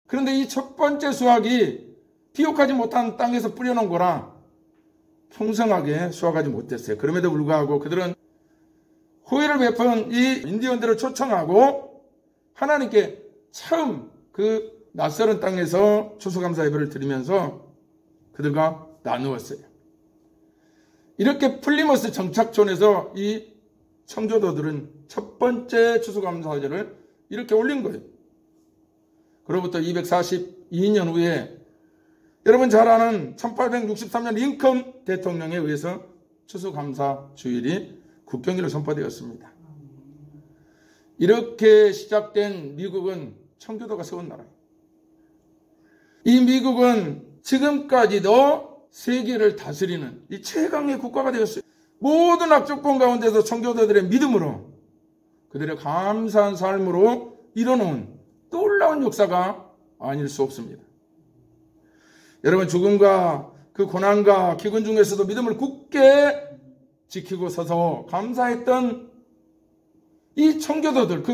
그런데 이 첫 번째 수확이 비옥하지 못한 땅에서 뿌려놓은 거라 풍성하게 수확하지 못했어요. 그럼에도 불구하고 그들은 호의를 베푼 이 인디언들을 초청하고 하나님께 처음 그 낯설은 땅에서 추수감사 예배를 드리면서 그들과 나누었어요. 이렇게 플리머스 정착촌에서 이 청교도들은 첫 번째 추수감사제를 이렇게 올린 거예요. 그로부터 242년 후에 여러분 잘 아는 1863년 링컨 대통령에 의해서 추수감사 주일이 국경일로 선포되었습니다. 이렇게 시작된 미국은 청교도가 세운 나라예요. 이 미국은 지금까지도 세계를 다스리는 이 최강의 국가가 되었어요. 모든 악조건 가운데서 청교도들의 믿음으로 그들의 감사한 삶으로 이뤄놓은 놀라운 역사가 아닐 수 없습니다. 여러분 죽음과 그 고난과 기근 중에서도 믿음을 굳게 지키고 서서 감사했던 이 청교도들 그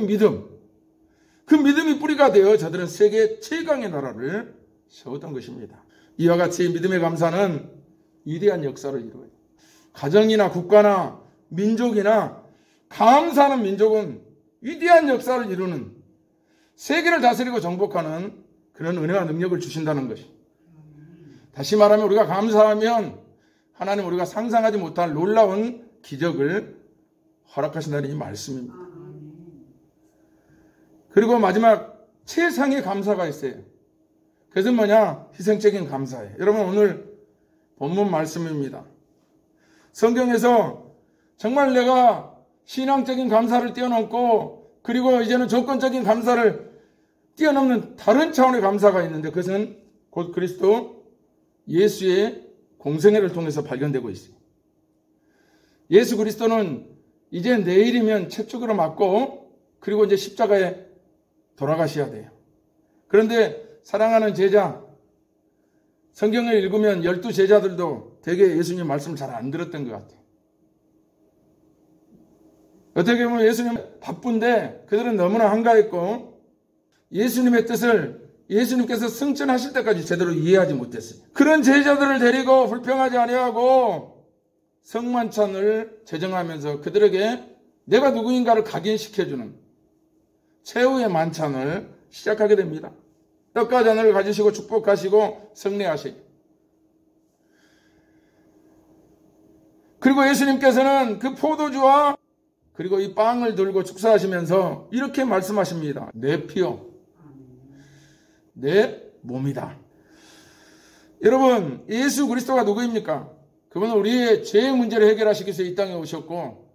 믿음이 뿌리가 되어 저들은 세계 최강의 나라를 세웠던 것입니다. 이와 같이 믿음의 감사는 위대한 역사를 이루어요. 가정이나 국가나 민족이나 감사하는 민족은 위대한 역사를 이루는 세계를 다스리고 정복하는 그런 은혜와 능력을 주신다는 것이. 다시 말하면 우리가 감사하면 하나님 우리가 상상하지 못할 놀라운 기적을 허락하신다는 이 말씀입니다. 그리고 마지막 최상의 감사가 있어요. 그것은 뭐냐? 희생적인 감사예요. 여러분 오늘 본문 말씀입니다. 성경에서 정말 내가 신앙적인 감사를 뛰어넘고 그리고 이제는 조건적인 감사를 뛰어넘는 다른 차원의 감사가 있는데 그것은 곧 그리스도 예수의 공생애를 통해서 발견되고 있어요. 예수 그리스도는 이제 내일이면 채찍으로 맞고 그리고 이제 십자가에 돌아가셔야 돼요. 그런데 사랑하는 제자, 성경을 읽으면 12제자들도 되게 예수님 말씀을 잘 안 들었던 것 같아요. 어떻게 보면 예수님 바쁜데 그들은 너무나 한가했고 예수님의 뜻을 예수님께서 승천하실 때까지 제대로 이해하지 못했어요. 그런 제자들을 데리고 불평하지 아니하고 성만찬을 제정하면서 그들에게 내가 누구인가를 각인시켜주는 최후의 만찬을 시작하게 됩니다. 떡과 잔을 가지시고 축복하시고 성례하시고 그리고 예수님께서는 그 포도주와 그리고 이 빵을 들고 축사하시면서 이렇게 말씀하십니다. 내 피요 내 몸이다. 여러분 예수 그리스도가 누구입니까? 그분은 우리의 죄의 문제를 해결하시기 위해서 이 땅에 오셨고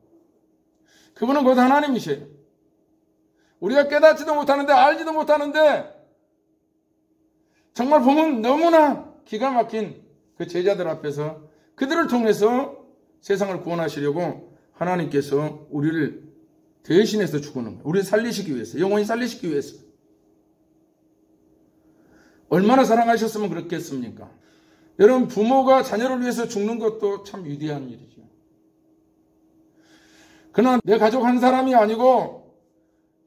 그분은 곧 하나님이세요. 우리가 깨닫지도 못하는데 알지도 못하는데 정말 보면 너무나 기가 막힌 그 제자들 앞에서 그들을 통해서 세상을 구원하시려고 하나님께서 우리를 대신해서 죽는 거예요. 우리를 살리시기 위해서, 영원히 살리시기 위해서. 얼마나 사랑하셨으면 그렇겠습니까? 여러분 부모가 자녀를 위해서 죽는 것도 참 위대한 일이죠. 그러나 내 가족 한 사람이 아니고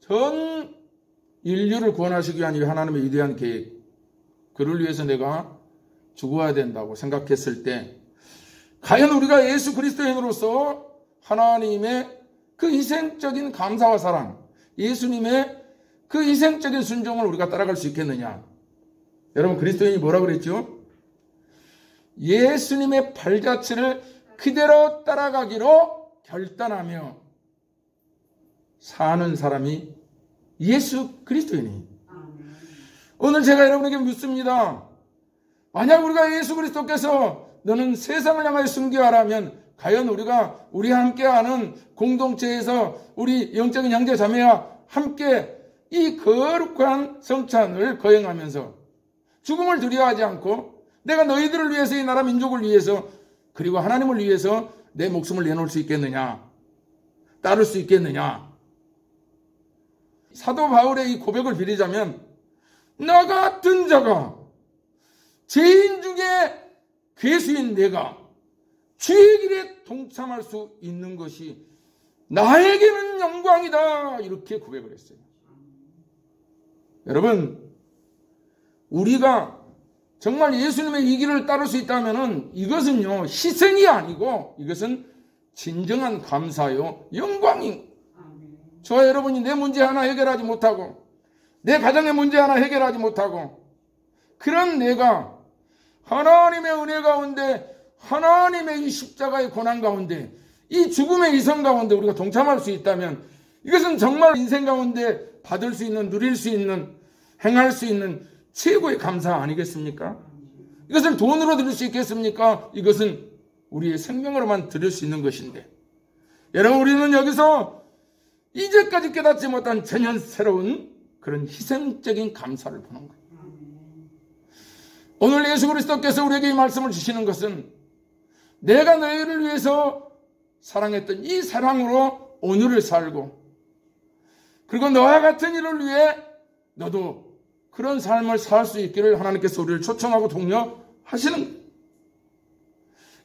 전 인류를 구원하시기 위한 하나님의 위대한 계획, 그를 위해서 내가 죽어야 된다고 생각했을 때 과연 우리가 예수 그리스도인으로서 하나님의 그 희생적인 감사와 사랑, 예수님의 그 희생적인 순종을 우리가 따라갈 수 있겠느냐? 여러분 그리스도인이 뭐라 그랬죠? 예수님의 발자취를 그대로 따라가기로 결단하며 사는 사람이 예수 그리스도인이. 오늘 제가 여러분에게 묻습니다. 만약 우리가 예수 그리스도께서 너는 세상을 향하여 순교하라면 과연 우리가 우리 함께하는 공동체에서 우리 영적인 형제 자매와 함께 이 거룩한 성찬을 거행하면서 죽음을 두려워하지 않고 내가 너희들을 위해서 이 나라 민족을 위해서 그리고 하나님을 위해서 내 목숨을 내놓을 수 있겠느냐? 따를 수 있겠느냐? 사도 바울의 이 고백을 빌리자면 나 같은 자가 죄인 중에 괴수인 내가 주의 길에 동참할 수 있는 것이 나에게는 영광이다. 이렇게 고백을 했어요. 여러분 우리가 정말 예수님의 이 길을 따를 수 있다면 이것은요, 희생이 아니고 이것은 진정한 감사요, 영광인. 저와 여러분이 내 문제 하나 해결하지 못하고, 내 가정의 문제 하나 해결하지 못하고, 그런 내가 하나님의 은혜 가운데, 하나님의 이 십자가의 고난 가운데, 이 죽음의 이성 가운데 우리가 동참할 수 있다면 이것은 정말 인생 가운데 받을 수 있는, 누릴 수 있는, 행할 수 있는 최고의 감사 아니겠습니까? 이것을 돈으로 드릴 수 있겠습니까? 이것은 우리의 생명으로만 드릴 수 있는 것인데, 여러분, 우리는 여기서 이제까지 깨닫지 못한 전혀 새로운 그런 희생적인 감사를 보는 거예요. 오늘 예수 그리스도께서 우리에게 이 말씀을 주시는 것은 내가 너희를 위해서 사랑했던 이 사랑으로 오늘을 살고, 그리고 너와 같은 이를 위해 너도 그런 삶을 살 수 있기를 하나님께서 우리를 초청하고 독려하시는 거예요.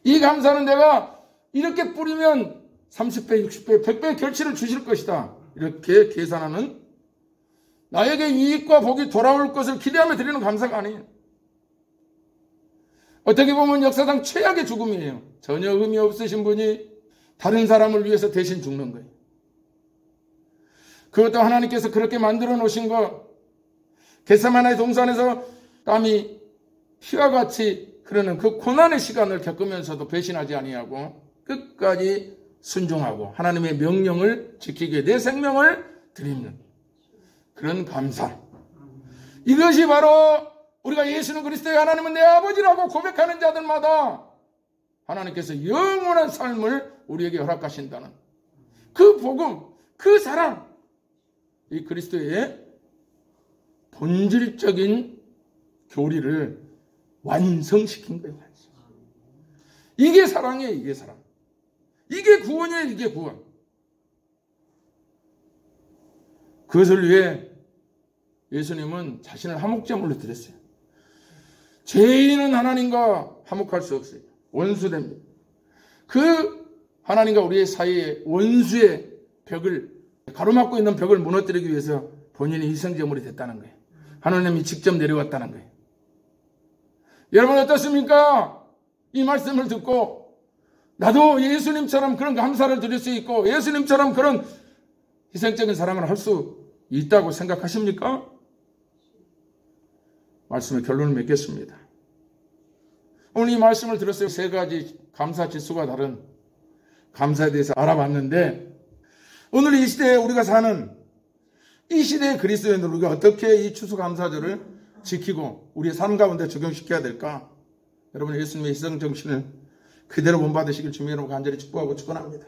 이 감사는 내가 이렇게 뿌리면 30배, 60배, 100배의 결실을 주실 것이다, 이렇게 계산하는, 나에게 유익과 복이 돌아올 것을 기대하며 드리는 감사가 아니에요. 어떻게 보면 역사상 최악의 죽음이에요. 전혀 의미 없으신 분이 다른 사람을 위해서 대신 죽는 거예요. 그것도 하나님께서 그렇게 만들어 놓으신 거, 겟세마네 동산에서 땀이 피와 같이 흐르는 그 고난의 시간을 겪으면서도 배신하지 아니하고 끝까지 순종하고 하나님의 명령을 지키기 위해 내 생명을 드리는 그런 감사. 이것이 바로 우리가 예수는 그리스도의 하나님은 내 아버지라고 고백하는 자들마다 하나님께서 영원한 삶을 우리에게 허락하신다는 그 복음, 그 사랑, 이 그리스도의 본질적인 교리를 완성시킨 거예요. 이게 사랑이에요. 이게 사랑. 이게 구원이에요. 이게 구원. 그것을 위해 예수님은 자신을 화목제물로 드렸어요. 죄인은 하나님과 화목할 수 없어요. 원수됩니다. 그 하나님과 우리의 사이에 원수의 벽을, 가로막고 있는 벽을 무너뜨리기 위해서 본인이 희생제물이 됐다는 거예요. 하나님이 직접 내려왔다는 거예요. 여러분 어떻습니까? 이 말씀을 듣고 나도 예수님처럼 그런 감사를 드릴 수 있고 예수님처럼 그런 희생적인 사랑을 할 수 있다고 생각하십니까? 말씀의 결론을 맺겠습니다. 오늘 이 말씀을 들었어요. 세 가지 감사 지수가 다른 감사에 대해서 알아봤는데, 오늘 이 시대에 우리가 사는 이 시대의 그리스도인들, 우리가 어떻게 이 추수감사절을 지키고 우리의 삶 가운데 적용시켜야 될까? 여러분, 예수님의 희생정신을 그대로 본받으시길 주님의 이름으로 간절히 축복하고 축원합니다.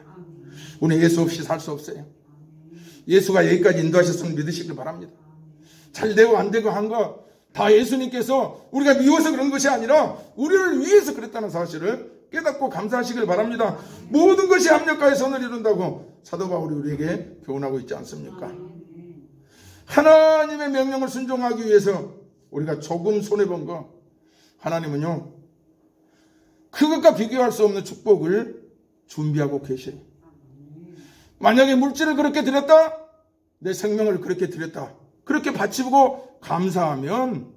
우리 예수 없이 살 수 없어요. 예수가 여기까지 인도하셨으면 믿으시길 바랍니다. 잘 되고 안 되고 한 거 다 예수님께서 우리가 미워서 그런 것이 아니라 우리를 위해서 그랬다는 사실을 깨닫고 감사하시길 바랍니다. 모든 것이 합력하여 선을 이룬다고 사도 바울이 우리에게 교훈하고 있지 않습니까? 하나님의 명령을 순종하기 위해서 우리가 조금 손해본 거, 하나님은요 그것과 비교할 수 없는 축복을 준비하고 계셔요. 만약에 물질을 그렇게 드렸다, 내 생명을 그렇게 드렸다, 그렇게 바치고 감사하면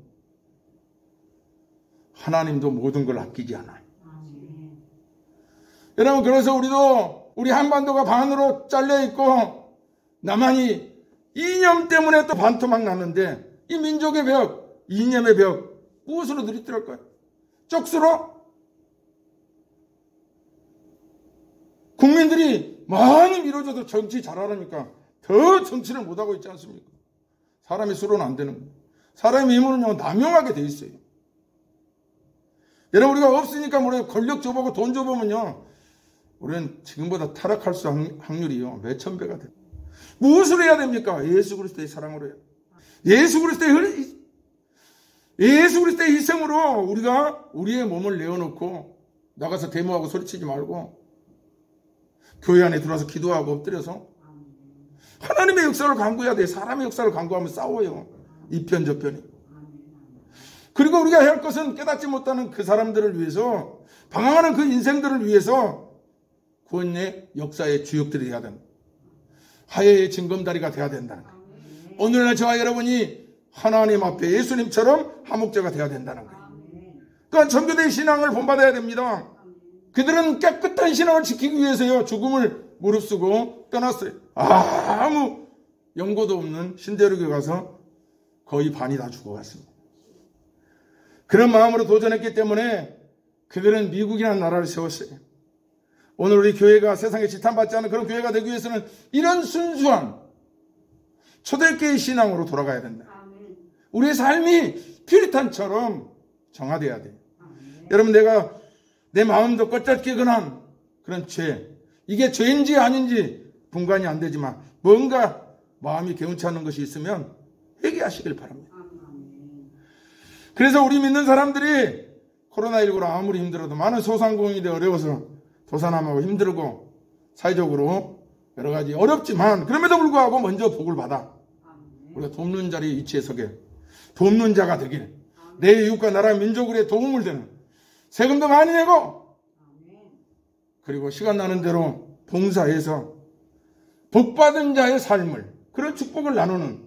하나님도 모든 걸 아끼지 않아요. 여러분, 그래서 우리 한반도가 반으로 잘려있고 나만이 이념 때문에 또 반토막 났는데, 이 민족의 벽, 이념의 벽 무엇으로 누리더랄까요? 쪽수로? 국민들이 많이 밀어줘도 정치 잘하려니까 더 정치를 못하고 있지 않습니까? 사람이 수로는 안 되는 거예요. 사람의 힘으로는요 남용하게 돼 있어요. 여러분, 우리가 없으니까 우리가 권력 줘보고 돈 줘보면요 우리는 지금보다 타락할 수 확률이요 몇천 배가 돼요. 무엇을 해야 됩니까? 예수 그리스도의 사랑으로 해요. 예수 그리스도의 희생으로 우리가 우리의 몸을 내어놓고 나가서 데모하고 소리치지 말고 교회 안에 들어와서 기도하고 엎드려서 하나님의 역사를 강구해야 돼. 사람의 역사를 강구하면 싸워요. 이편 저편이. 그리고 우리가 해야 할 것은 깨닫지 못하는 그 사람들을 위해서, 방황하는 그 인생들을 위해서 구원의 역사의 주역들이 돼야 된다. 하야의 징검다리가 돼야 된다는 거예요. 오늘날 저와 여러분이 하나님 앞에 예수님처럼 하목제가 돼야 된다는 거예요. 또한 청교도의 신앙을 본받아야 됩니다. 그들은 깨끗한 신앙을 지키기 위해서요, 죽음을 무릅쓰고 떠났어요. 아무 연고도 없는 신대륙에 가서 거의 반이 다 죽어갔습니다. 그런 마음으로 도전했기 때문에 그들은 미국이라는 나라를 세웠어요. 오늘 우리 교회가 세상에 지탄받지 않은 그런 교회가 되기 위해서는 이런 순수한 초대교회의 신앙으로 돌아가야 된다. 우리의 삶이 퓨리탄처럼 정화돼야 돼요. 여러분, 내가 내 마음도 껐잡게 근한 그런 죄, 이게 죄인지 아닌지 분간이 안 되지만 뭔가 마음이 개운치 않은 것이 있으면 회개하시길 바랍니다. 그래서 우리 믿는 사람들이 코로나19로 아무리 힘들어도 많은 소상공인이 어려워서 도산하고 힘들고 사회적으로 여러 가지 어렵지만 그럼에도 불구하고 먼저 복을 받아 우리가 돕는 자리에 위치해 서게, 돕는 자가 되길, 내 이웃과 나라 민족에 도움을 되는, 세금도 많이 내고 그리고 시간 나는 대로 봉사해서 복받은 자의 삶을, 그런 축복을 나누는,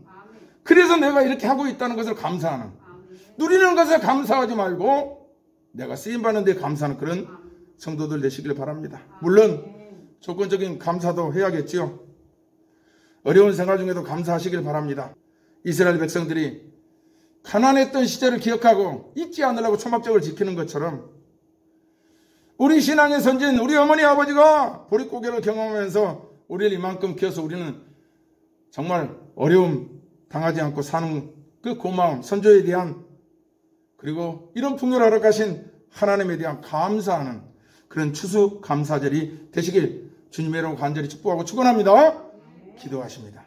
그래서 내가 이렇게 하고 있다는 것을 감사하는, 누리는 것에 감사하지 말고 내가 쓰임받는 데 감사하는 그런 성도들 되시길 바랍니다. 물론 조건적인 감사도 해야겠지요. 어려운 생활 중에도 감사하시길 바랍니다. 이스라엘 백성들이 가난했던 시절을 기억하고 잊지 않으려고 초막절을 지키는 것처럼 우리 신앙의 선진, 우리 어머니 아버지가 보릿고개를 경험하면서 우리를 이만큼 키워서 우리는 정말 어려움 당하지 않고 사는 그 고마움, 선조에 대한, 그리고 이런 풍요를 허락하신 하나님에 대한 감사하는 그런 추수감사절이 되시길 주님의 이름으로 간절히 축복하고 축원합니다. 기도하십니다.